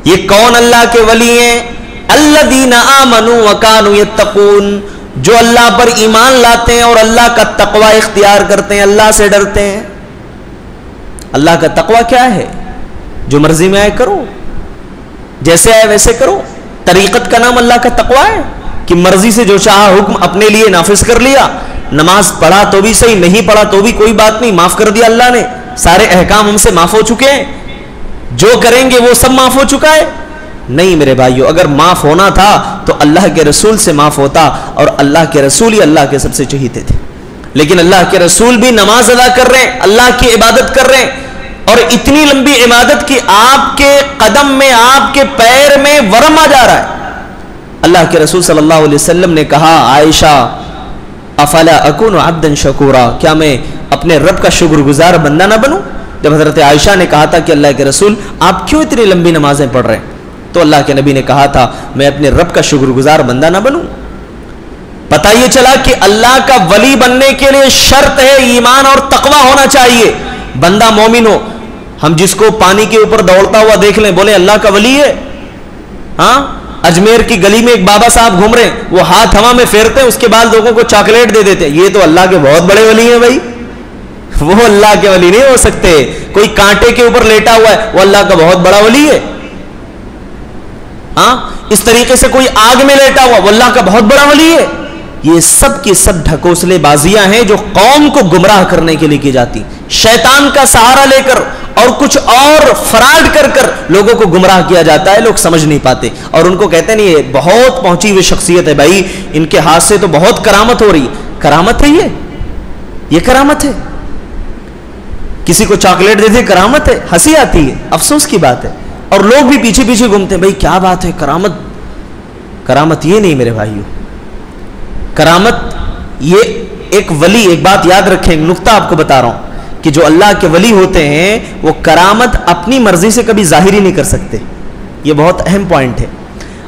یہ کون اللہ کے ولی ہیں؟ الذین آمنوا وکانوا یتقون، جو اللہ پر ایمان لاتے ہیں اور اللہ کا تقوی اختیار کرتے ہیں، اللہ سے ڈرتے ہیں۔ اللہ کا تقوی کیا ہے؟ جو مرضی میں آئے کرو، جیسے آئے ویسے کرو۔ طریقت کا نام اللہ کا تقوی ہے کہ مرضی سے جو چاہا حکم اپنے لیے نافذ کر لیا۔ نماز پڑھا تو بھی صحیح، نہیں پڑھا تو بھی کوئی بات نہیں، معاف کر دیا اللہ نے، سارے احکام ہم سے معاف ہو چکے ہیں، جو کریں گے وہ سب معاف ہو چکا ہے۔ نہیں میرے بھائیو، اگر معاف ہونا تھا تو اللہ کے رسول سے معاف ہوتا، اور اللہ کے رسول ہی اللہ کے سب سے چہیتے تھے۔ لیکن اللہ کے رسول بھی نماز ادا کر رہے ہیں، اللہ کی عبادت کر رہے ہیں، اور اتنی لمبی عبادت کہ آپ کے قدم میں، آپ کے پیر میں ورم آ جا رہا ہے۔ اللہ کے رسول صلی اللہ علیہ وسلم نے کہا، عائشہ افلا اکون عبدا شکورا، کیا میں اپنے رب کا شکر گزار بندہ نہ بنوں؟ جب حضرت عائشہ نے کہا تھا کہ اللہ کے رسول آپ کیوں اتنی لمبی نمازیں پڑھ رہے ہیں، تو اللہ کے نبی نے کہا تھا میں اپنے رب کا شکر گزار بندہ نہ بنوں؟ پتہ یہ چلا کہ اللہ کا ولی بننے کے لیے شرط ہے ایمان اور تقوی ہونا چاہیے، بندہ مومن ہو۔ ہم جس کو پانی کے اوپر دوڑتا ہوا دیکھ لیں، بولے اللہ کا ولی ہے؟ ہاں، اجمیر کی گلی میں ایک بابا صاحب گھوم رہے ہیں، وہ ہاتھ ہوا میں پھیرتے ہیں، اس کے بعد لوگوں کو چاکلیٹ دے دیتے ہیں، یہ تو اللہ کے بہت بڑے ولی ہیں بھائی، وہ اللہ کے ولی نہیں ہو سکتے۔ کوئی کانٹے کے اوپر لیٹا ہوا ہے، وہ اللہ کا بہت بڑا ولی ہے۔ ہاں، اس طریقے سے کوئی آگ میں لیٹا ہوا، وہ اللہ کا بہت بڑا ولی ہے۔ یہ سب کی سب ڈھکوسلے بازیاں ہیں جو قوم کو گمراہ کرنے کے لیے کی جاتی، شیطان کا سہارا لے کر اور کچھ اور فراڈ کر کر لوگوں کو گمراہ کیا جاتا ہے، لوگ سمجھ نہیں پاتے، اور ان کو کہتے ہیں نہیں یہ بہت پہنچی ہوئی شخصیت ہے بھائی، ان کے ہاتھ سے تو بہت کرامت ہو رہی ہے۔ کرامت ہے یہ کرامت ہے؟ کسی کو چاکلیٹ دے دے کرامت ہے؟ ہنسی آتی ہے، افسوس کی بات ہے، اور لوگ بھی پیچھے پیچھے گھومتے ہیں، بھائی کیا بات ہے، کرامت یہ نہیں میرے بھائیوں۔ کرامت یہ ایک ولی، ایک بات یاد رکھیں، ایک نقطہ آپ کو بتا رہا ہوں کہ جو اللہ کے ولی ہوتے ہیں وہ کرامت اپنی مرضی سے کبھی ظاہر ہی نہیں کر سکتے، یہ بہت اہم پوائنٹ ہے۔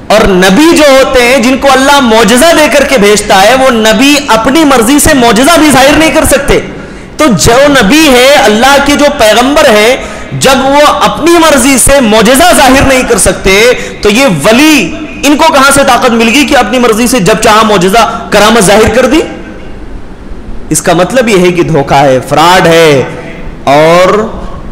اور نبی جو ہوتے ہیں جن کو اللہ معجزہ دے کر کے بھیجتا ہے، وہ نبی اپنی مرضی سے معجزہ بھی ظاہر نہیں کر سکتے۔ تو جو نبی ہے، اللہ کے جو پیغمبر ہے، جب وہ اپنی مرضی سے معجزہ ظاہر نہیں کر سکتے تو یہ ولی ان کو کہاں سے طاقت مل گئی کہ اپنی مرضی سے جب چاہا معجزہ کرامت ظاہر کر دی؟ اس کا مطلب یہ ہے کہ دھوکہ ہے، فراڈ ہے، اور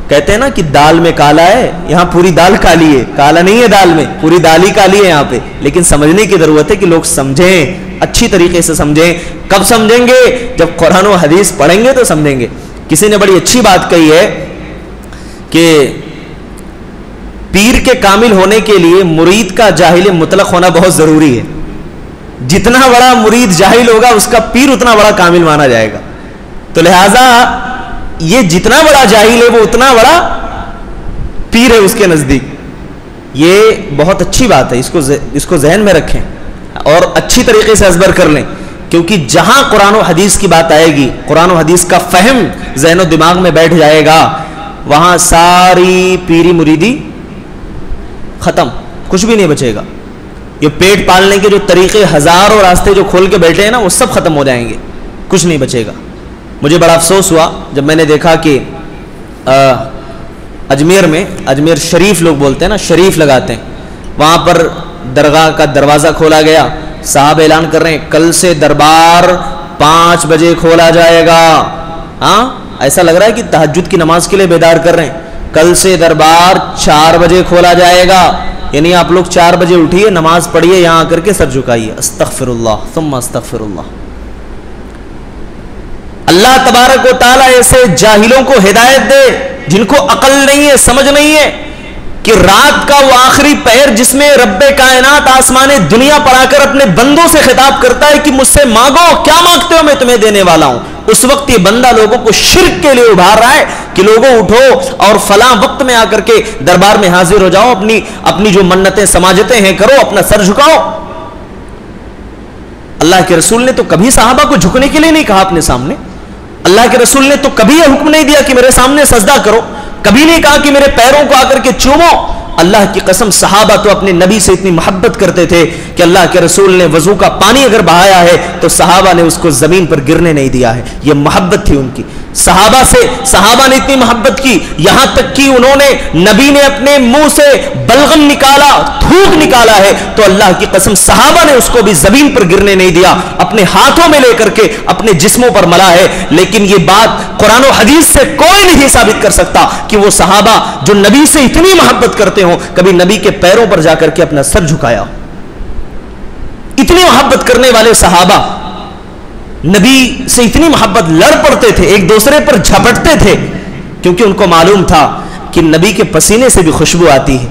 کہتے ہیں نا کہ دال میں کالا ہے، یہاں پوری دال کالی ہے، کالا نہیں ہے دال میں، پوری دال ہی کالی ہے یہاں پہ۔ لیکن سمجھنے کی ضرورت ہے کہ لوگ سمجھیں، اچھی طریقے سے سمجھیں۔ کب سمجھیں گے؟ جب قرآن و حدیث پڑھیں گے تو سمجھیں گے۔ کسی نے بڑی اچھی بات کہی ہے کہ پیر کے کامل ہونے کے لیے مرید کا جاہل مطلق ہونا بہت ضروری ہے۔ جتنا بڑا مرید جاہل ہوگا اس کا پیر اتنا بڑا کامل مانا جائے گا، تو لہذا یہ جتنا بڑا جاہل ہے وہ اتنا بڑا پیر ہے اس کے نزدیک۔ یہ بہت اچھی بات ہے، اس کو ذہن میں رکھیں اور اچھی طریقے سے ازبر کر لیں، کیونکہ جہاں قرآن و حدیث کی بات آئے گی، قرآن و حدیث کا فہم ذہن و دماغ میں بیٹھ جائے گا، وہاں ساری پیری مریدی ختم، کچھ بھی نہیں بچے گا۔ یہ پیٹ پالنے کے جو طریقے، ہزاروں راستے جو کھول کے بیٹھے ہیں نا، وہ سب ختم ہو جائیں گے، کچھ نہیں بچے گا۔ مجھے بڑا افسوس ہوا جب میں نے دیکھا کہ اجمیر میں، اجمیر شریف لوگ بولتے ہیں نا، شریف لگاتے ہیں، وہاں پر درگاہ کا دروازہ کھولا گیا، صاحب اعلان کر رہے ہیں کل سے دربار 5 بجے کھولا جائے گا۔ ہاں، ایسا لگ رہا ہے کہ تہجد کی نماز کے لیے بیدار کر رہے ہیں، کل سے دربار 4 بجے کھولا جائے گا، یعنی آپ لوگ 4 بجے اٹھیے، نماز پڑھیے، یہاں آ کر کے سر جھکائیے۔ استغفر اللہ ثم استغفر اللہ۔ اللہ تبارک و تعالیٰ ایسے جاہلوں کو ہدایت دے جن کو عقل نہیں ہے، سمجھ نہیں ہے کہ رات کا وہ آخری پہر جس میں رب کائنات آسمان دنیا پر آ کر اپنے بندوں سے خطاب کرتا ہے کہ مجھ سے مانگو، کیا مانگتے ہو میں تمہیں دینے والا ہوں، اس وقت یہ بندہ لوگوں کو شرک کے لیے ابھار رہا ہے کہ لوگوں اٹھو اور فلاں وقت میں آ کر کے دربار میں حاضر ہو جاؤ، اپنی جو منتیں سماجتیں ہیں کرو، اپنا سر جھکاؤ۔ اللہ کے رسول نے تو کبھی صحابہ کو جھکنے کے لیے نہیں کہا اپنے سامنے، اللہ کے رسول نے تو کبھی یہ حکم نہیں دیا کہ میرے سامنے سجدہ کرو، کبھی نہیں کہا کہ میرے پیروں کو آ کر کے چومو، اللہ کی قسم صحابہ تو اپنے نبی سے اتنی محبت کرتے تھے کہ اللہ کے رسول نے وضو کا پانی اگر بہایا ہے تو صحابہ نے اس کو زمین پر گرنے نہیں دیا ہے. یہ محبت تھی ان کی صحابہ نے اتنی محبت کی، یہاں تک کہ انہوں نے نبی نے اپنے منہ سے بلغم نکالا، تھوک نکالا ہے تو اللہ کی قسم صحابہ نے اس کو بھی زمین پر گرنے نہیں دیا، اپنے ہاتھوں میں لے کر کے اپنے جسموں پر ملا ہے. لیکن یہ بات قرآن و حدیث سے کوئی نہیں ثابت کر سکتا کہ وہ صحابہ جو نبی سے اتنی محبت کرتے ہوں کبھی نبی کے پیروں پر جا کر کے اپنا سر جھکایا. اتنی محبت کرنے والے صحابہ نبی سے اتنی محبت لڑ پڑتے تھے، ایک دوسرے پر جھپٹتے تھے، کیونکہ ان کو معلوم تھا کہ نبی کے پسینے سے بھی خوشبو آتی ہے،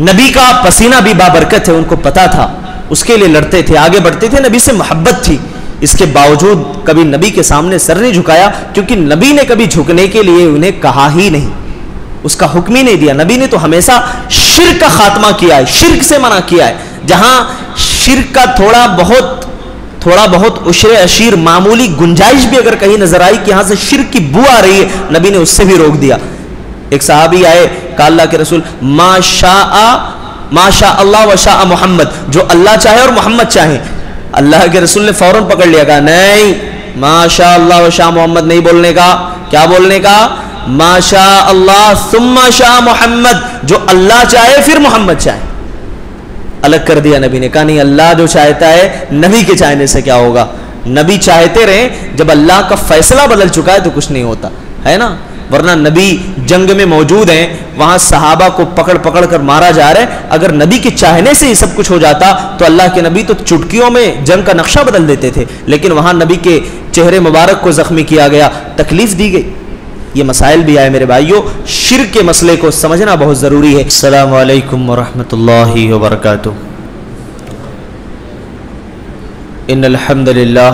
نبی کا پسینہ بھی بابرکت ہے. ان کو پتا تھا، اس کے لیے لڑتے تھے، آگے بڑھتے تھے، نبی سے محبت تھی. اس کے باوجود کبھی نبی کے سامنے سر نہیں جھکایا، کیونکہ نبی نے کبھی جھکنے کے لیے انہیں کہا ہی نہیں، اس کا حکم ہی نہیں دیا. نبی نے تو ہمیشہ شرک کا خاتمہ کیا ہے، شرک سے منع کیا ہے. جہاں شرک کا تھوڑا بہت عشر عشیر معمولی گنجائش بھی اگر کہیں نظر آئی کہ یہاں سے شرک کی بو آ رہی ہے، نبی نے اس سے بھی روک دیا. ایک صحابی آئے، کہا اللہ کے رسول ما شاء اللہ و شاء محمد، جو اللہ چاہے اور محمد چاہے. اللہ کے رسول نے فوراً پکڑ لیا، کہا نہیں، ما شاء اللہ و شاء محمد نہیں بولنے کا. کیا بولنے کا؟ ما شاء اللہ ثم شاء محمد، جو اللہ چاہے پھر محمد چاہے. الگ کر دیا نبی نے، کہا نہیں، اللہ جو چاہتا ہے نبی کے چاہنے سے کیا ہوگا، نبی چاہتے رہیں، جب اللہ کا فیصلہ بدل چکا ہے تو کچھ نہیں ہوتا ہے نا. ورنہ نبی جنگ میں موجود ہیں، وہاں صحابہ کو پکڑ کر مارا جا رہا ہے. اگر نبی کے چاہنے سے یہ سب کچھ ہو جاتا تو اللہ کے نبی تو چٹکیوں میں جنگ کا نقشہ بدل دیتے تھے، لیکن وہاں نبی کے چہرے مبارک کو زخمی کیا گیا، تکلیف دی گئی. یہ مسائل بھی آئے میرے بھائیوں، شرک کے مسئلے کو سمجھنا بہت ضروری ہے. السلام علیکم ورحمۃ اللہ وبرکاتہ. ان الحمد للہ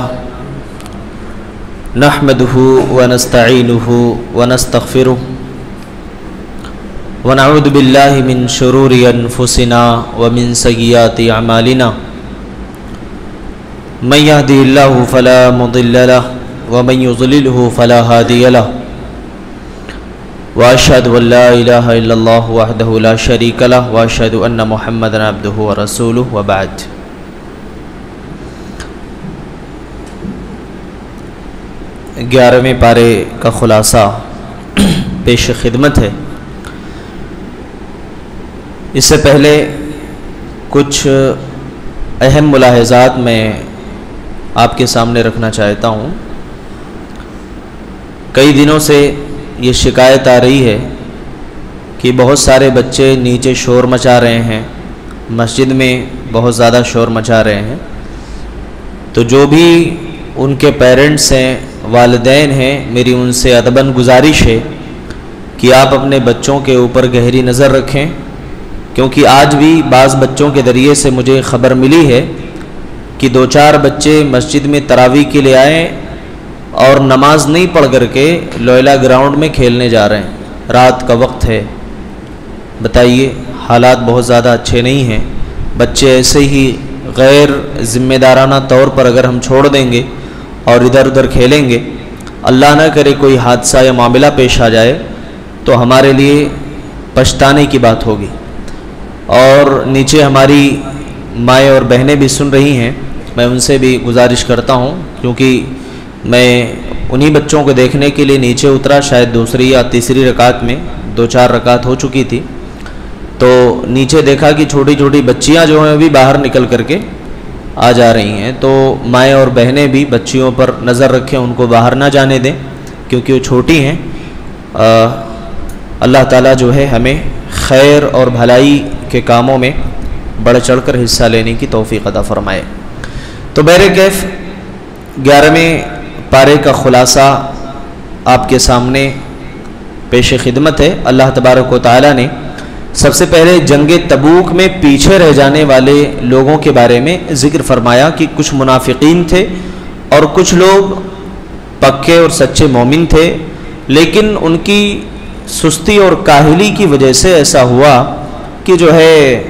نحمده ونستعینه ونستغفره ونعوذ باللہ من شرور انفسنا ومن سیئات اعمالنا من يهده الله فلا مضل له ومن يضلله فلا هادي له واشهد ان لا اله الا الله وحده لا شريك له واشهد ان محمدا عبده ورسوله وبعد. گیارہویں پارے کا خلاصہ پیش خدمت ہے. اس سے پہلے کچھ اہم ملاحظات میں آپ کے سامنے رکھنا چاہتا ہوں. کئی دنوں سے یہ شکایت آ رہی ہے کہ بہت سارے بچے نیچے شور مچا رہے ہیں، مسجد میں بہت زیادہ شور مچا رہے ہیں. تو جو بھی ان کے پیرنٹس ہیں، والدین ہیں، میری ان سے ادباً گزارش ہے کہ آپ اپنے بچوں کے اوپر گہری نظر رکھیں، کیونکہ آج بھی بعض بچوں کے ذریعے سے مجھے خبر ملی ہے کہ 2-4 بچے مسجد میں تراویح کے لیے آئے اور نماز نہیں پڑھ کر کے لوئلہ گراؤنڈ میں کھیلنے جا رہے ہیں. رات کا وقت ہے، بتائیے، حالات بہت زیادہ اچھے نہیں ہیں. بچے ایسے ہی غیر ذمہ دارانہ طور پر اگر ہم چھوڑ دیں گے اور ادھر ادھر کھیلیں گے، اللہ نہ کرے کوئی حادثہ یا معاملہ پیش آ جائے تو ہمارے لیے پچھتانے کی بات ہوگی. اور نیچے ہماری مائیں اور بہنیں بھی سن رہی ہیں، میں ان سے بھی گزارش کرتا ہوں، کیونکہ میں انہی بچوں کو دیکھنے کے لیے نیچے اترا، شاید دوسری یا تیسری رکعت میں، 2-4 رکعت ہو چکی تھی، تو نیچے دیکھا کہ چھوٹی چھوٹی بچیاں جو ہیں بھی باہر نکل کر کے آ جا رہی ہیں. تو مائیں اور بہنیں بھی بچیوں پر نظر رکھیں، ان کو باہر نہ جانے دیں کیونکہ وہ چھوٹی ہیں. اللہ تعالیٰ جو ہے ہمیں خیر اور بھلائی کے کاموں میں بڑھ چڑھ کر حصہ لینے کی توفیق عطا فرمائے. تو بہرکیف 11ویں پارے کا خلاصہ آپ کے سامنے پیش خدمت ہے. اللہ تبارک و تعالیٰ نے سب سے پہلے جنگ تبوک میں پیچھے رہ جانے والے لوگوں کے بارے میں ذکر فرمایا کہ کچھ منافقین تھے اور کچھ لوگ پکے اور سچے مومن تھے، لیکن ان کی سستی اور کاہلی کی وجہ سے ایسا ہوا کہ جو ہے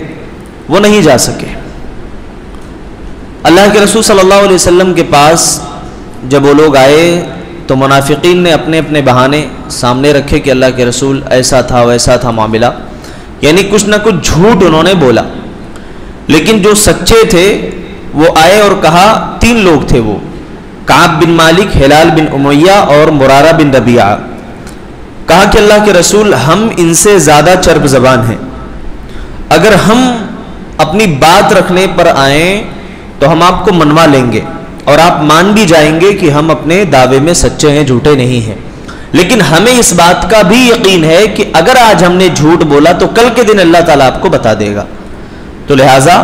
وہ نہیں جا سکے. اللہ کے رسول صلی اللہ علیہ وسلم کے پاس جب وہ لوگ آئے تو منافقین نے اپنے اپنے بہانے سامنے رکھے کہ اللہ کے رسول ایسا تھا ویسا تھا معاملہ، یعنی کچھ نہ کچھ جھوٹ انہوں نے بولا. لیکن جو سچے تھے وہ آئے اور کہا, 3 لوگ تھے وہ, کعب بن مالک, ہلال بن امیہ اور مرارہ بن ربیعہ. کہا کہ اللہ کے رسول, ہم ان سے زیادہ چرب زبان ہیں, اگر ہم اپنی بات رکھنے پر آئیں تو ہم آپ کو منوا لیں گے اور آپ مان بھی جائیں گے کہ ہم اپنے دعوے میں سچے ہیں, جھوٹے نہیں ہیں. لیکن ہمیں اس بات کا بھی یقین ہے کہ اگر آج ہم نے جھوٹ بولا تو کل کے دن اللہ تعالیٰ آپ کو بتا دے گا. تو لہٰذا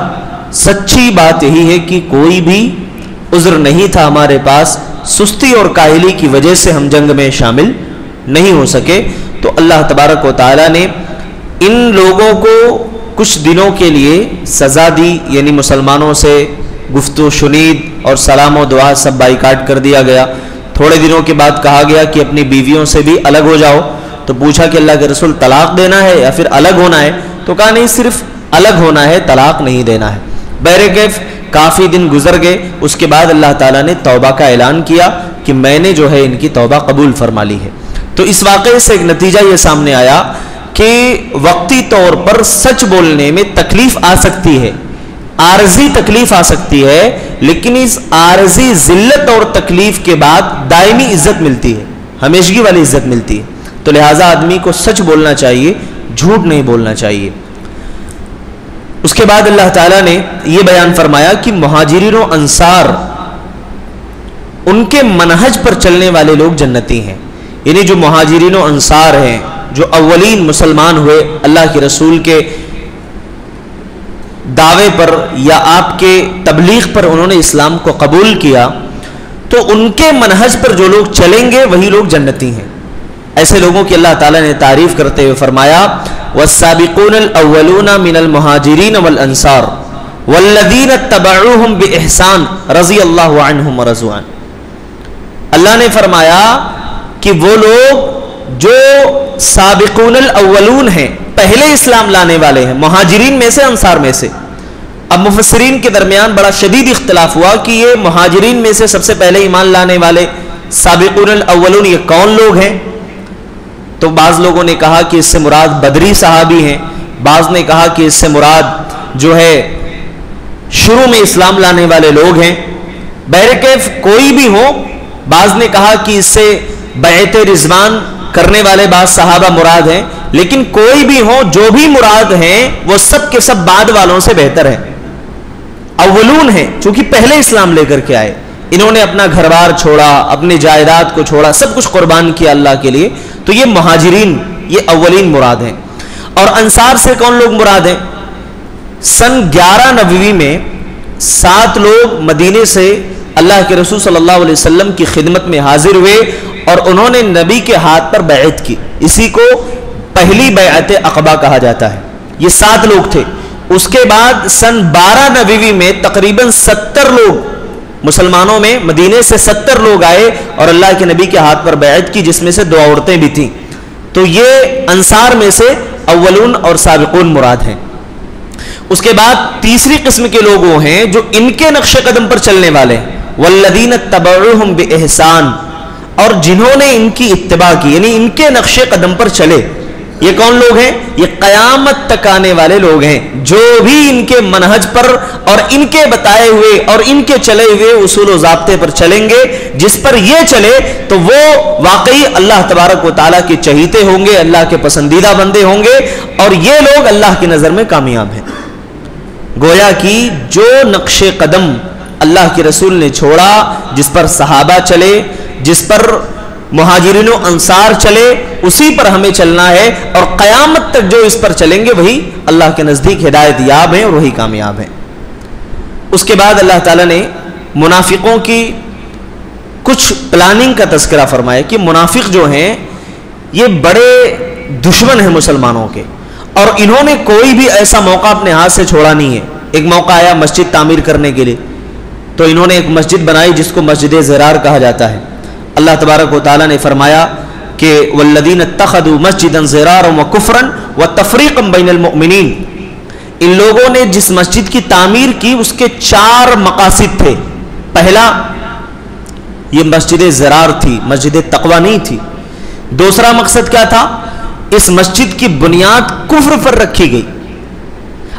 سچی بات یہی ہے کہ کوئی بھی عذر نہیں تھا ہمارے پاس, سستی اور کاہلی کی وجہ سے ہم جنگ میں شامل نہیں ہو سکے. تو اللہ تبارک و تعالیٰ نے ان لوگوں کو کچھ دنوں کے لیے سزا دی, یعنی مسلمانوں سے گفت و شنید اور سلام و دعا سب بائیکاٹ کر دیا گیا. تھوڑے دنوں کے بعد کہا گیا کہ اپنی بیویوں سے بھی الگ ہو جاؤ. تو پوچھا کہ اللہ کے رسول, طلاق دینا ہے یا پھر الگ ہونا ہے؟ تو کہا نہیں, صرف الگ ہونا ہے, طلاق نہیں دینا ہے. بہرکیف کافی دن گزر گئے. اس کے بعد اللہ تعالیٰ نے توبہ کا اعلان کیا کہ میں نے جو ہے ان کی توبہ قبول فرما لی ہے. تو اس واقعے سے ایک نتیجہ یہ سامنے آیا کہ وقتی طور پر سچ بولنے میں تکلیف آ سکتی ہے, عارضی تکلیف آ سکتی ہے, لیکن اس عارضی ذلت اور تکلیف کے بعد دائمی عزت ملتی ہے, ہمیشگی والی عزت ملتی ہے. تو لہٰذا آدمی کو سچ بولنا چاہیے, جھوٹ نہیں بولنا چاہیے. اس کے بعد اللہ تعالیٰ نے یہ بیان فرمایا کہ مہاجرین و انصار, ان کے منہج پر چلنے والے لوگ جنتی ہیں. یعنی جو مہاجرین و انصار ہیں, جو اولین مسلمان ہوئے, اللہ کے رسول کے دعوے پر یا آپ کے تبلیغ پر انہوں نے اسلام کو قبول کیا, تو ان کے منہج پر جو لوگ چلیں گے وہی لوگ جنتی ہیں. ایسے لوگوں کی اللہ تعالیٰ نے تعریف کرتے ہوئے فرمایا, والسابقون الاولون من المہاجرین والانصار والذین اتبعوہم باحسان رضی اللہ عنہم ورضوا عنہ. اللہ نے فرمایا کہ وہ لوگ جو سابقون الاولون ہیں, پہلے اسلام لانے والے ہیں, مہاجرین میں سے, انصار میں سے. اب مفسرین کے درمیان بڑا شدید اختلاف ہوا کہ یہ مہاجرین میں سے سب سے پہلے ایمان لانے والے سابقون الاولون یہ کون لوگ ہیں؟ تو بعض لوگوں نے کہا کہ اس سے مراد بدری صحابی ہیں, بعض نے کہا کہ اس سے مراد جو ہے شروع میں اسلام لانے والے لوگ ہیں. بہرکیف کوئی بھی ہو, بعض نے کہا کہ اس سے بیعت رضوان کرنے والے بعض صحابہ مراد ہیں, لیکن کوئی بھی ہو, جو بھی مراد ہیں وہ سب کے سب بعد والوں سے بہتر ہیں, اولون ہیں, چونکہ پہلے اسلام لے کر کے آئے. انہوں نے اپنا گھر بار چھوڑا, اپنے جائیداد کو چھوڑا, سب کچھ قربان کیا اللہ کے لیے. تو یہ مہاجرین, یہ اولین مراد ہیں. اور انصار سے کون لوگ مراد ہیں؟ سن 11 نبوی میں 7 لوگ مدینے سے اللہ کے رسول صلی اللہ علیہ وسلم کی خدمت میں حاضر ہوئے اور انہوں نے نبی کے ہاتھ پر بیعت کی. اسی کو پہلی بیعت عقبہ کہا جاتا ہے. یہ 7 لوگ تھے. اس کے بعد سن 12 نبوی میں تقریباً 70 لوگ مسلمانوں میں مدینے سے 70 لوگ آئے اور اللہ کے نبی کے ہاتھ پر بیعت کی, جس میں سے 2 عورتیں بھی تھیں. تو یہ انصار میں سے اولون اور سابقون مراد ہیں. اس کے بعد تیسری قسم کے لوگ وہ ہیں جو ان کے نقش قدم پر چلنے والے ہیں, والذین اتبعوہم باحسان, اور جنہوں نے ان کی اتباع کی, یعنی ان کے نقش قدم پر چلے. یہ کون لوگ ہیں؟ یہ قیامت تک آنے والے لوگ ہیں, جو بھی ان کے منہج پر اور ان کے بتائے ہوئے اور ان کے چلے ہوئے اصول و ضابطے پر چلیں گے. جس پر یہ چلے تو وہ واقعی اللہ تبارک و تعالیٰ کے چہیتے ہوں گے, اللہ کے پسندیدہ بندے ہوں گے, اور یہ لوگ اللہ کی نظر میں کامیاب ہیں. گویا کہ جو نقش قدم اللہ کے رسول نے چھوڑا, جس پر صحابہ چلے, جس پر مہاجرین و انصار چلے, اسی پر ہمیں چلنا ہے, اور قیامت تک جو اس پر چلیں گے وہی اللہ کے نزدیک ہدایت یاب ہیں اور وہی کامیاب ہیں. اس کے بعد اللہ تعالیٰ نے منافقوں کی کچھ پلاننگ کا تذکرہ فرمایا کہ منافق جو ہیں یہ بڑے دشمن ہیں مسلمانوں کے, اور انہوں نے کوئی بھی ایسا موقع اپنے ہاتھ سے چھوڑا نہیں ہے. ایک موقع آیا مسجد تعمیر کرنے کے لیے, تو انہوں نے ایک مسجد بنائی جس کو مسجد زرار کہا جاتا ہے. اللہ تبارک و تعالیٰ نے فرمایا کہ والذین اتخذوا مسجدا زرارا وکفرا وتفریقا بین المؤمنین, ان لوگوں نے جس مسجد کی تعمیر کی اس کے 4 مقاصد تھے. پہلا, یہ مسجد زرار تھی, مسجد تقوی نہیں تھی. دوسرا مقصد کیا تھا اس مسجد کی بنیاد کفر پر رکھی گئی،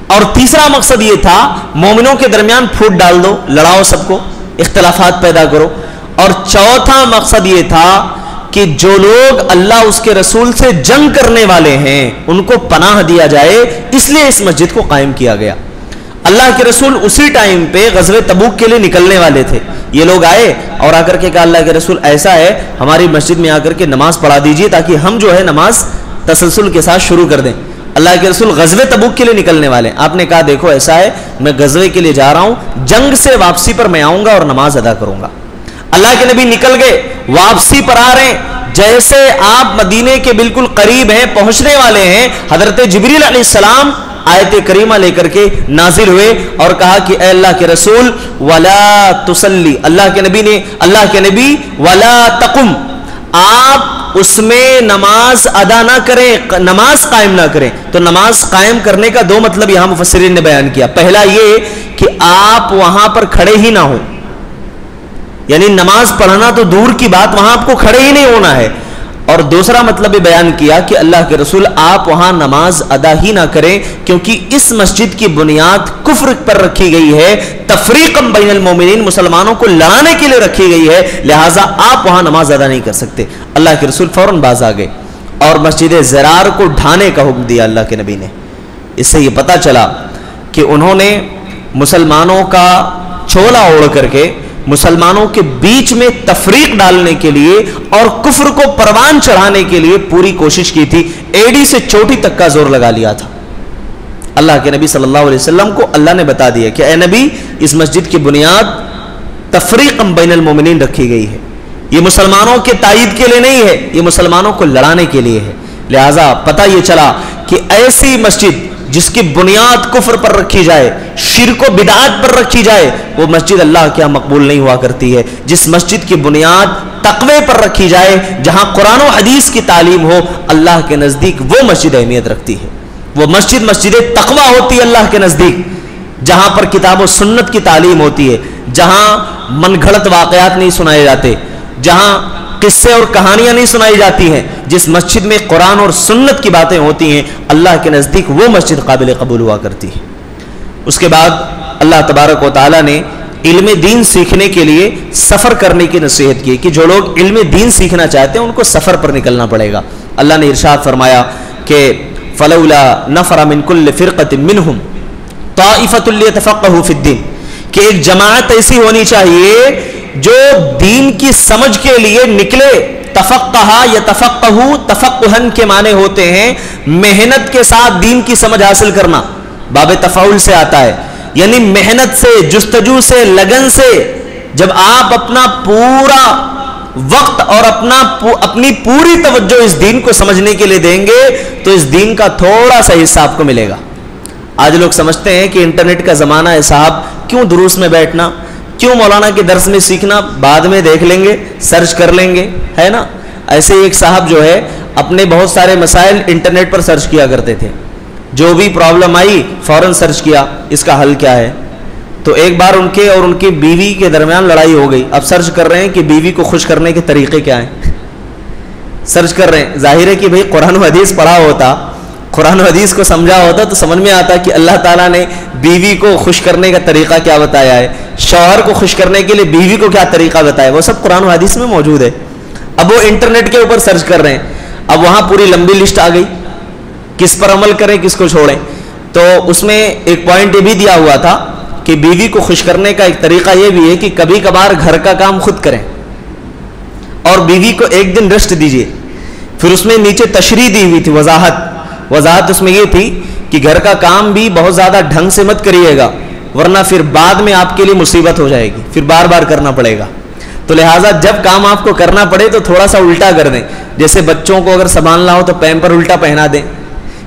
اور تیسرا مقصد یہ تھا مومنوں کے درمیان پھوٹ ڈال دو، لڑاؤ سب کو، اختلافات پیدا کرو، اور چوتھا مقصد یہ تھا کہ جو لوگ اللہ اس کے رسول سے جنگ کرنے والے ہیں ان کو پناہ دیا جائے، اس لیے اس مسجد کو قائم کیا گیا۔ اللہ کے رسول اسی ٹائم پہ غزوہ تبوک کے لیے نکلنے والے تھے، یہ لوگ آئے اور آ کر کے کہا اللہ کے رسول ایسا ہے ہماری مسجد میں آ کر کے نماز پڑھا دیجئے تاکہ ہم جو ہے نماز تسلسل کے ساتھ شروع کر دیں۔ اللہ کے رسول غزوہ تبوک کے لیے نکلنے والے ہیں، آپ نے کہا دیکھو ایسا ہے میں غزوے کے لیے جا رہا ہوں، جنگ سے واپسی پر میں آؤں گا اور نماز ادا کروں گا۔ اللہ کے نبی نکل گئے، واپسی پر آ رہے ہیں، جیسے آپ مدینے کے بالکل قریب ہیں، پہنچنے والے ہیں، حضرت جبریل علیہ السلام آیت کریمہ لے کر کے نازل ہوئے اور کہا کہ اے اللہ کے رسول ولا تصلی، اللہ کے نبی ولا تقم، آپ اس میں نماز ادا نہ کریں، نماز قائم نہ کریں۔ تو نماز قائم کرنے کا دو مطلب یہاں مفسرین نے بیان کیا، پہلا یہ کہ آپ وہاں پر کھڑے ہی نہ ہوں، یعنی نماز پڑھنا تو دور کی بات، وہاں آپ کو کھڑے ہی نہیں ہونا ہے، اور دوسرا مطلب یہ بیان کیا کہ اللہ کے رسول آپ وہاں نماز ادا ہی نہ کریں کیونکہ اس مسجد کی بنیاد کفر پر رکھی گئی ہے، تفریقا بین المومنین، مسلمانوں کو لڑانے کے لیے رکھی گئی ہے، لہٰذا آپ وہاں نماز ادا نہیں کر سکتے۔ اللہ کے رسول فوراً باز آ گئے اور مسجد زرار کو ڈھانے کا حکم دیا اللہ کے نبی نے۔ اس سے یہ پتہ چلا کہ انہوں نے مسلمانوں کا چھولا اوڑھ کر کے مسلمانوں کے بیچ میں تفریق ڈالنے کے لیے اور کفر کو پروان چڑھانے کے لیے پوری کوشش کی تھی، ایڑی سے چوٹی تک کا زور لگا لیا تھا۔ اللہ کے نبی صلی اللہ علیہ وسلم کو اللہ نے بتا دیا کہ اے نبی اس مسجد کی بنیاد تفریق بین المومنین رکھی گئی ہے، یہ مسلمانوں کے تائید کے لیے نہیں ہے، یہ مسلمانوں کو لڑانے کے لیے ہے، لہٰذا پتہ یہ چلا کہ ایسی مسجد جس کی بنیاد کفر پر رکھی جائے، شرک و بدعات پر رکھی جائے، وہ مسجد اللہ کے یہاں مقبول نہیں ہوا کرتی ہے۔ جس مسجد کی بنیاد تقوی پر رکھی جائے، جہاں قرآن و حدیث کی تعلیم ہو، اللہ کے نزدیک وہ مسجد اہمیت رکھتی ہے، وہ مسجد تقوی ہوتی ہے اللہ کے نزدیک، جہاں پر کتاب و سنت کی تعلیم ہوتی ہے، جہاں من گھڑت واقعات نہیں سنائے جاتے، جہاں قصے اور کہانیاں نہیں سنائی جاتی ہیں، جس مسجد میں قرآن اور سنت کی باتیں ہوتی ہیں، اللہ کے نزدیک وہ مسجد قابل قبول ہوا کرتی ہے۔ اس کے بعد اللہ تبارک و تعالیٰ نے علم دین سیکھنے کے لیے سفر کرنے کی نصیحت کی کہ جو لوگ علم دین سیکھنا چاہتے ہیں ان کو سفر پر نکلنا پڑے گا۔ اللہ نے ارشاد فرمایا کہ فلولا نفر من كل فرقة منهم طائفة ليتفقهوا في الدين، کہ ایک جماعت ایسی ہونی چاہیے جو دین کی سمجھ کے لیے نکلے۔ تفقہ یا تفقہ، تفقہن کے معنی ہوتے ہیں محنت کے ساتھ دین کی سمجھ حاصل کرنا، باب تفاعل سے آتا ہے، یعنی محنت سے، جستجو سے، لگن سے جب آپ اپنا پورا وقت اور اپنی پوری توجہ اس دین کو سمجھنے کے لیے دیں گے تو اس دین کا تھوڑا سا حصہ آپ کو ملے گا۔ آج لوگ سمجھتے ہیں کہ انٹرنیٹ کا زمانہ ہے صاحب، کیوں دروس میں بیٹھنا، کیوں مولانا کے درس میں سیکھنا، بعد میں دیکھ لیں گے، سرچ کر لیں گے، ہے نا۔ ایسے ایک صاحب جو ہے اپنے بہت سارے مسائل انٹرنیٹ پر سرچ کیا کرتے تھے، جو بھی پرابلم آئی فوراً سرچ کیا اس کا حل کیا ہے۔ تو ایک بار ان کے اور ان کی بیوی کے درمیان لڑائی ہو گئی، اب سرچ کر رہے ہیں کہ بیوی کو خوش کرنے کے طریقے کیا ہیں، سرچ کر رہے ہیں۔ ظاہر ہے کہ بھئی قرآن و حدیث پڑھا ہوتا، قرآن و حدیث کو سمجھا ہوتا تو سمجھ میں آتا کہ اللہ تعالیٰ نے بیوی کو خوش کرنے کا طریقہ کیا بتایا ہے، شوہر کو خوش کرنے کے لیے بیوی کو کیا طریقہ بتایا، وہ سب قرآن و حدیث میں موجود ہے۔ اب وہ انٹرنیٹ کے اوپر سرچ کر رہے ہیں، اب وہاں پوری لمبی لسٹ آ گئی، کس پر عمل کریں کس کو چھوڑیں۔ تو اس میں ایک پوائنٹ یہ بھی دیا ہوا تھا کہ بیوی کو خوش کرنے کا ایک طریقہ یہ بھی ہے کہ کبھی کبھار گھر کا کام خود کریں اور بیوی کو ایک دن ریسٹ دیجیے۔ پھر اس میں نیچے تشریح دی ہوئی تھی، وضاحت اس میں یہ تھی کہ گھر کا کام بھی بہت زیادہ ڈھنگ سے مت کریے گا ورنہ پھر بعد میں آپ کے لیے مصیبت ہو جائے گی، پھر بار بار کرنا پڑے گا۔ تو لہٰذا جب کام آپ کو کرنا پڑے تو تھوڑا سا الٹا کر دیں، جیسے بچوں کو اگر سنبھالنا ہو تو پیمپر الٹا پہنا دیں،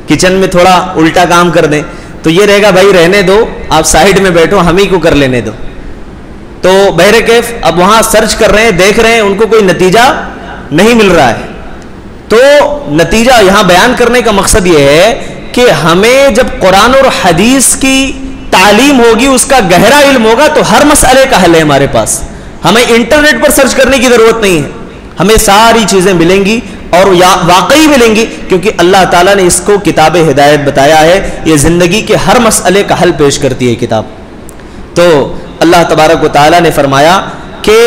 کچن میں تھوڑا الٹا کام کر دیں، تو یہ رہے گا بھائی رہنے دو، آپ سائڈ میں بیٹھو، ہم ہی کو کر لینے دو۔ تو بہرکیف اب وہاں سرچ کر رہے ہیں، دیکھ رہے ہیں، ان کو کوئی نتیجہ نہیں مل رہا ہے۔ تو نتیجہ یہاں بیان کرنے کا مقصد یہ ہے کہ ہمیں جب قرآن اور حدیث کی تعلیم ہوگی، اس کا گہرا علم ہوگا تو ہر مسئلے کا حل ہے ہمارے پاس، ہمیں انٹرنیٹ پر سرچ کرنے کی ضرورت نہیں ہے، ہمیں ساری چیزیں ملیں گی اور واقعی ملیں گی، کیونکہ اللہ تعالیٰ نے اس کو کتاب ہدایت بتایا ہے، یہ زندگی کے ہر مسئلے کا حل پیش کرتی ہے کتاب۔ تو اللہ تبارک و تعالیٰ نے فرمایا کہ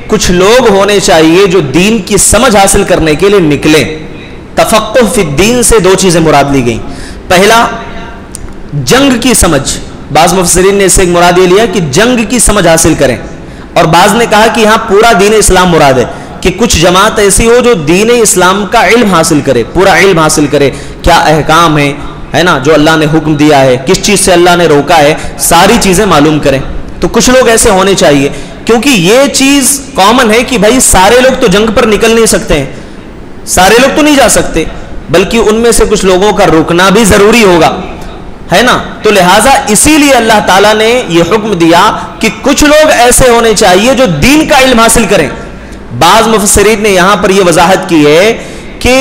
کچھ لوگ ہونے چاہیے جو دین کی سمجھ حاصل کرنے کے لیے نکلیں۔ تفقہ فی الدین سے دو چیزیں مراد لی گئیں۔ پہلا، جنگ کی سمجھ، بعض مفسرین نے اس سے ایک مراد یہ لیا کہ جنگ کی سمجھ حاصل کریں، اور بعض نے کہا کہ ہاں پورا دین اسلام مراد ہے، کہ کچھ جماعت ایسی ہو جو دین اسلام کا علم حاصل کرے، پورا علم حاصل کرے، کیا احکام ہے نا جو اللہ نے حکم دیا ہے، کس چیز سے اللہ نے روکا ہے، ساری چیزیں معلوم کریں۔ تو کچھ لوگ ایسے ہونے چاہیے، کیونکہ یہ چیز کامن ہے کہ بھائی سارے لوگ تو جنگ پر نکل نہیں سکتے ہیں، سارے لوگ تو نہیں جا سکتے، بلکہ ان میں سے کچھ لوگوں کا رکنا بھی ضروری ہوگا، ہے نا۔ تو لہٰذا اسی لیے اللہ تعالیٰ نے یہ حکم دیا کہ کچھ لوگ ایسے ہونے چاہیے جو دین کا علم حاصل کریں۔ بعض مفسرین نے یہاں پر یہ وضاحت کی ہے کہ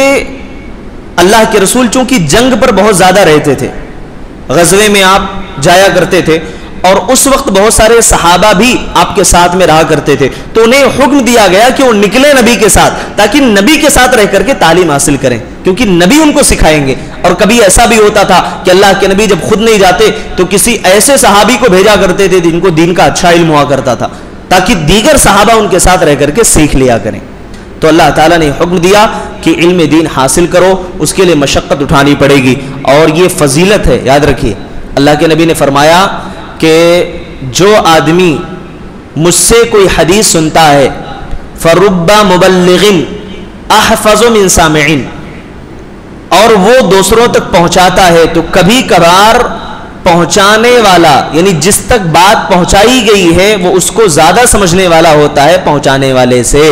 اللہ کے رسول چونکہ جنگ پر بہت زیادہ رہتے تھے، غزوے میں آپ جایا کرتے تھے، اور اس وقت بہت سارے صحابہ بھی آپ کے ساتھ میں رہا کرتے تھے، تو انہیں حکم دیا گیا کہ وہ نکلے نبی کے ساتھ، تاکہ نبی کے ساتھ رہ کر کے تعلیم حاصل کریں، کیونکہ نبی ان کو سکھائیں گے۔ اور کبھی ایسا بھی ہوتا تھا کہ اللہ کے نبی جب خود نہیں جاتے تو کسی ایسے صحابی کو بھیجا کرتے تھے جن کو دین کا اچھا علم ہوا کرتا تھا، تاکہ دیگر صحابہ ان کے ساتھ رہ کر کے سیکھ لیا کریں۔ تو اللہ تعالیٰ نے حکم دیا کہ علم دین حاصل کرو، اس کے لیے مشقت اٹھانی پڑے گی، اور یہ فضیلت ہے، یاد رکھیے۔ اللہ کے نبی نے فرمایا کہ جو آدمی مجھ سے کوئی حدیث سنتا ہے فَرُبَّ مُبَلِّغٍ أَحْفَظُ مِنْ سَامِعٍ، اور وہ دوسروں تک پہنچاتا ہے، تو کبھی کبھار پہنچانے والا یعنی جس تک بات پہنچائی گئی ہے وہ اس کو زیادہ سمجھنے والا ہوتا ہے پہنچانے والے سے۔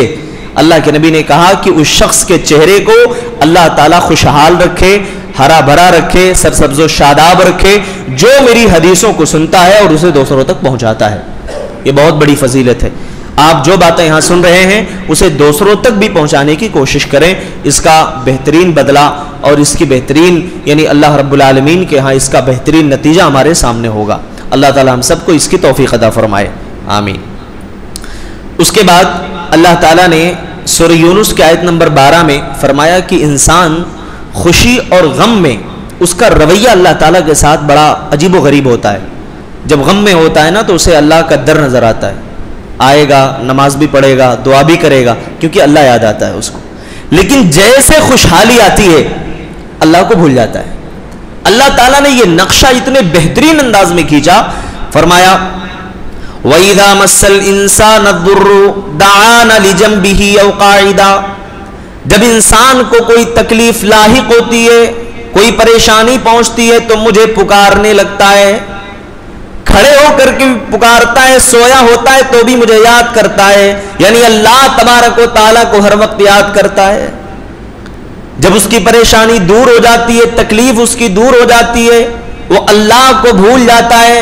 اللہ کے نبی نے کہا کہ اس شخص کے چہرے کو اللہ تعالیٰ خوشحال رکھے، ہرا بھرا رکھے، سرسبز و شاداب رکھے، جو میری حدیثوں کو سنتا ہے اور اسے دوسروں تک پہنچاتا ہے۔ یہ بہت بڑی فضیلت ہے۔ آپ جو باتیں یہاں سن رہے ہیں اسے دوسروں تک بھی پہنچانے کی کوشش کریں، اس کا بہترین بدلہ اور اس کی بہترین یعنی اللہ رب العالمین کے ہاں اس کا بہترین نتیجہ ہمارے سامنے ہوگا۔ اللہ تعالی ہم سب کو اس کی توفیق عطا فرمائے، آمین۔ اس کے بعد اللہ تعالیٰ نے سورہ یونس کی آیت نمبر 12 میں فرمایا کہ انسان خوشی اور غم میں اس کا رویہ اللہ تعالیٰ کے ساتھ بڑا عجیب و غریب ہوتا ہے۔ جب غم میں ہوتا ہے نا تو اسے اللہ کا ڈر نظر آتا ہے، آئے گا نماز بھی پڑھے گا، دعا بھی کرے گا، کیونکہ اللہ یاد آتا ہے اس کو۔ لیکن جیسے خوشحالی آتی ہے اللہ کو بھول جاتا ہے۔ اللہ تعالیٰ نے یہ نقشہ اتنے بہترین انداز میں کھینچا، فرمایا وَإِذَا مَسَّ الْإِنسَانَ الضُّرُّ دَعَانَ لِجَنبِهِ أَوْ قَاعِدًا، جب انسان کو کوئی تکلیف لاحق ہوتی ہے، کوئی پریشانی پہنچتی ہے تو مجھے پکارنے لگتا ہے، کھڑے ہو کر کے پکارتا ہے، سویا ہوتا ہے تو بھی مجھے یاد کرتا ہے، یعنی اللہ تبارک و تعالیٰ کو ہر وقت یاد کرتا ہے۔ جب اس کی پریشانی دور ہو جاتی ہے، تکلیف اس کی دور ہو جاتی ہے، وہ اللہ کو بھول جاتا ہے۔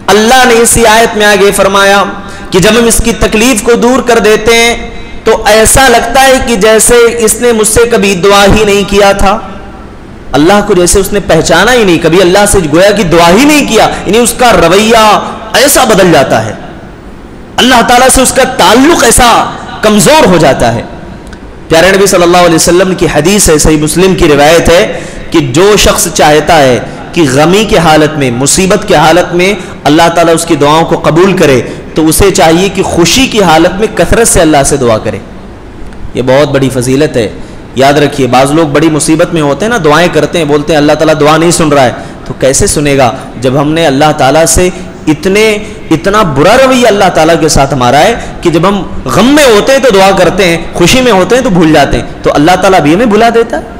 اللہ نے اسی آیت میں آگے فرمایا کہ جب ہم اس کی تکلیف کو دور کر دیتے ہیں تو ایسا لگتا ہے کہ جیسے اس نے مجھ سے کبھی دعا ہی نہیں کیا تھا، اللہ کو جیسے اس نے پہچانا ہی نہیں، کبھی اللہ سے گویا کہ دعا ہی نہیں کیا، یعنی اس کا رویہ ایسا بدل جاتا ہے، اللہ تعالیٰ سے اس کا تعلق ایسا کمزور ہو جاتا ہے۔ پیارے نبی صلی اللہ علیہ وسلم کی حدیث ہے، صحیح مسلم کی روایت ہے کہ جو شخص چاہتا ہے کہ غمی کے حالت میں، مصیبت کے حالت میں اللہ تعالیٰ اس کی دعاؤں کو قبول کرے تو اسے چاہیے کہ خوشی کی حالت میں کثرت سے اللہ سے دعا کرے۔ یہ بہت بڑی فضیلت ہے، یاد رکھیے۔ بعض لوگ بڑی مصیبت میں ہوتے ہیں نا، دعائیں کرتے ہیں، بولتے ہیں اللہ تعالیٰ دعا نہیں سن رہا ہے، تو کیسے سنے گا جب ہم نے اللہ تعالیٰ سے اتنا برا رویہ اللہ تعالیٰ کے ساتھ ہمارا ہے کہ جب ہم غم میں ہوتے ہیں تو دعا کرتے ہیں، خوشی میں ہوتے ہیں تو بھول جاتے ہیں، تو اللہ تعالیٰ بھی ہمیں بھلا دیتا ہے۔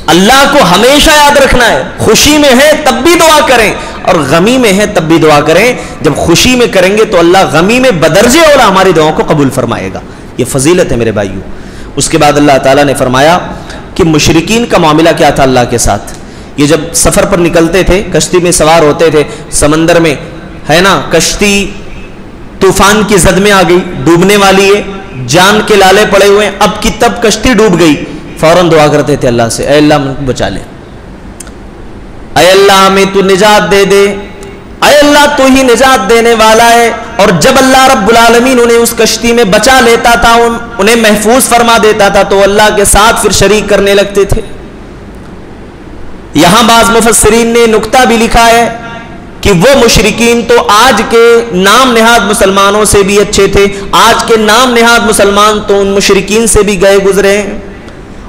اللہ کو ہمیشہ یاد رکھنا ہے، خوشی میں ہے تب بھی دعا کریں اور غمی میں ہے تب بھی دعا کریں۔ جب خوشی میں کریں گے تو اللہ غمی میں بدرجے اولا ہماری دعاؤں کو قبول فرمائے گا۔ یہ فضیلت ہے میرے بھائیوں۔ اس کے بعد اللہ تعالیٰ نے فرمایا کہ مشرکین کا معاملہ کیا تھا اللہ کے ساتھ۔ یہ جب سفر پر نکلتے تھے، کشتی میں سوار ہوتے تھے، سمندر میں ہے نا، کشتی طوفان کی زد میں آ گئی، ڈوبنے والی ہے، جان کے لالے پڑے ہوئے ہیں، اب کی تب کشتی ڈوب گئی، فوراً دعا کرتے تھے اللہ سے، اے اللہ مجھ کو بچا لے، اے اللہ ہمیں تو نجات دے دے، اے اللہ تو ہی نجات دینے والا ہے. اور جب اللہ رب العالمین انہیں اس کشتی میں بچا لیتا تھا, انہیں محفوظ فرما دیتا تھا, تو اللہ کے ساتھ پھر شریک کرنے لگتے تھے. یہاں بعض مفسرین نے نکتہ بھی لکھا ہے کہ وہ مشرکین تو آج کے نام نہاد مسلمانوں سے بھی اچھے تھے, آج کے نام نہاد مسلمان تو ان مشرکین سے بھی گئے گزرے ہیں.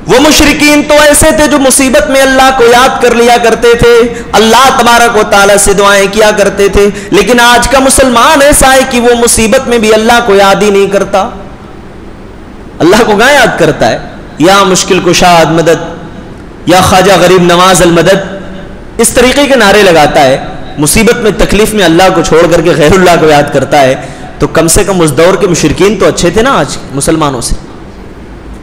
وہ مشرکین تو ایسے تھے جو مصیبت میں اللہ کو یاد کر لیا کرتے تھے, اللہ تبارک و تعالیٰ سے دعائیں کیا کرتے تھے, لیکن آج کا مسلمان ایسا ہے کہ وہ مصیبت میں بھی اللہ کو یاد ہی نہیں کرتا. اللہ کو کہاں یاد کرتا ہے؟ یا مشکل کشاد مدد, یا خواجہ غریب نواز المدد, اس طریقے کے نعرے لگاتا ہے. مصیبت میں تکلیف میں اللہ کو چھوڑ کر کے غیر اللہ کو یاد کرتا ہے. تو کم سے کم اس دور کے مشرکین تو اچھے تھے نا آج مسلمانوں سے,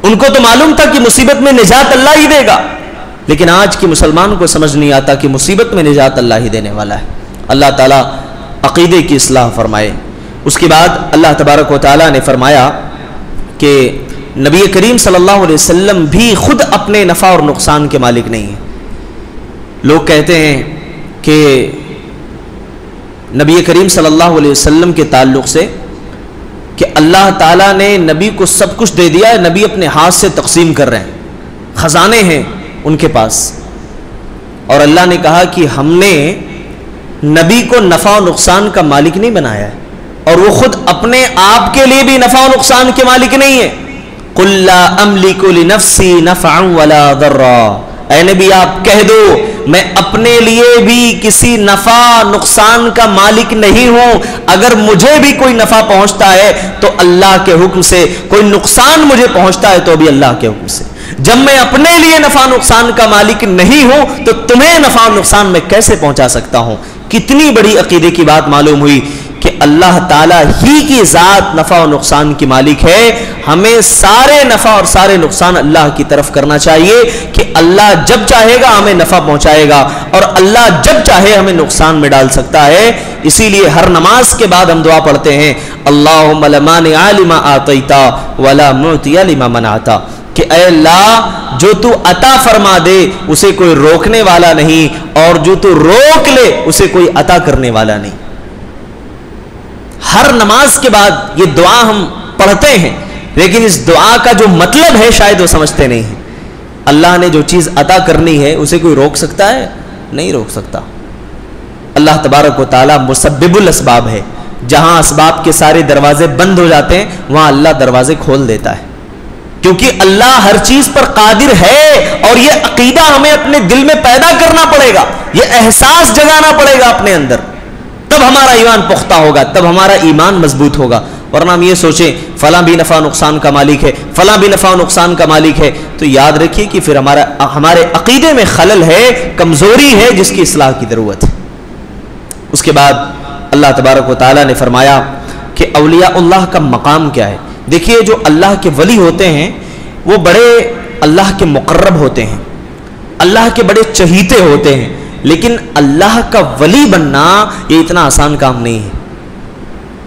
ان کو تو معلوم تھا کہ مصیبت میں نجات اللہ ہی دے گا, لیکن آج کے مسلمان کو سمجھ نہیں آتا کہ مصیبت میں نجات اللہ ہی دینے والا ہے. اللہ تعالیٰ عقیدے کی اصلاح فرمائے. اس کے بعد اللہ تبارک و تعالیٰ نے فرمایا کہ نبی کریم صلی اللہ علیہ وسلم بھی خود اپنے نفع اور نقصان کے مالک نہیں ہیں. لوگ کہتے ہیں کہ نبی کریم صلی اللہ علیہ وسلم کے تعلق سے کہ اللہ تعالیٰ نے نبی کو سب کچھ دے دیا ہے, نبی اپنے ہاتھ سے تقسیم کر رہے ہیں, خزانے ہیں ان کے پاس, اور اللہ نے کہا کہ ہم نے نبی کو نفع و نقصان کا مالک نہیں بنایا ہے, اور وہ خود اپنے آپ کے لیے بھی نفع و نقصان کے مالک نہیں ہے. قُلْ لَا أَمْلِكُ لِنَفْسِي نَفْعًا وَلَا ضَرًّا, اے نبی آپ کہہ دو میں اپنے لیے بھی کسی نفع نقصان کا مالک نہیں ہوں. اگر مجھے بھی کوئی نفع پہنچتا ہے تو اللہ کے حکم سے, کوئی نقصان مجھے پہنچتا ہے تو بھی اللہ کے حکم سے. جب میں اپنے لیے نفع نقصان کا مالک نہیں ہوں تو تمہیں نفع نقصان میں کیسے پہنچا سکتا ہوں. کتنی بڑی عقیدے کی بات معلوم ہوئی کہ اللہ تعالیٰ ہی کی ذات نفع و نقصان کی مالک ہے. ہمیں سارے نفع اور سارے نقصان اللہ کی طرف کرنا چاہیے کہ اللہ جب چاہے گا ہمیں نفع پہنچائے گا, اور اللہ جب چاہے ہمیں نقصان میں ڈال سکتا ہے. اسی لیے ہر نماز کے بعد ہم دعا پڑھتے ہیں اللہم لا مانع لما آتیت ولا معطی لما منعت, کہ اے اللہ جو تو عطا فرما دے اسے کوئی روکنے والا نہیں, اور جو تو روک لے اسے کوئی عطا کرنے والا نہیں. ہر نماز کے بعد یہ دعا ہم پڑھتے ہیں, لیکن اس دعا کا جو مطلب ہے شاید وہ سمجھتے نہیں ہیں. اللہ نے جو چیز عطا کرنی ہے اسے کوئی روک سکتا ہے؟ نہیں روک سکتا. اللہ تبارک و تعالیٰ مسبب الاسباب ہے. جہاں اسباب کے سارے دروازے بند ہو جاتے ہیں وہاں اللہ دروازے کھول دیتا ہے, کیونکہ اللہ ہر چیز پر قادر ہے. اور یہ عقیدہ ہمیں اپنے دل میں پیدا کرنا پڑے گا, یہ احساس جگانا پڑے گا اپنے اندر, تب ہمارا ایمان پختہ ہوگا, تب ہمارا ایمان مضبوط ہوگا. ورنہ ہم یہ سوچیں فلاں بھی نفع نقصان کا مالک ہے, فلاں بھی نفع نقصان کا مالک ہے, تو یاد رکھیے کہ پھر ہمارے عقیدے میں خلل ہے, کمزوری ہے جس کی اصلاح کی ضرورت ہے. اس کے بعد اللہ تبارک و تعالیٰ نے فرمایا کہ اولیاء اللہ کا مقام کیا ہے. دیکھیے جو اللہ کے ولی ہوتے ہیں وہ بڑے اللہ کے مقرب ہوتے ہیں, اللہ کے بڑے چہیتے ہوتے ہیں, لیکن اللہ کا ولی بننا یہ اتنا آسان کام نہیں ہے.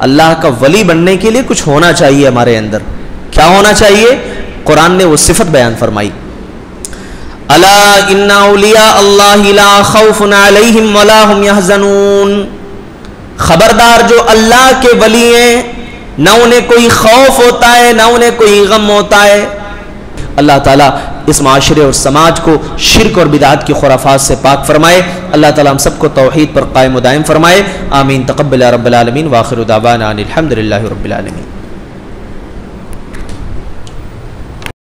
اللہ کا ولی بننے کے لیے کچھ ہونا چاہیے ہمارے اندر. کیا ہونا چاہیے؟ قرآن نے وہ صفت بیان فرمائی, الا ان اولیاء اللہ لا خوف علیہم ولا هم يحزنون, خبردار جو اللہ کے ولی ہیں نہ انہیں کوئی خوف ہوتا ہے نہ انہیں کوئی غم ہوتا ہے. اللہ تعالیٰ اس معاشرے اور سماج کو شرک اور بدعات کی خرافات سے پاک فرمائے. اللہ تعالیٰ ہم سب کو توحید پر قائم و دائم فرمائے. آمین. تقبل یا رب العالمین. وآخر دعوانا ان الحمد للہ رب العالمین.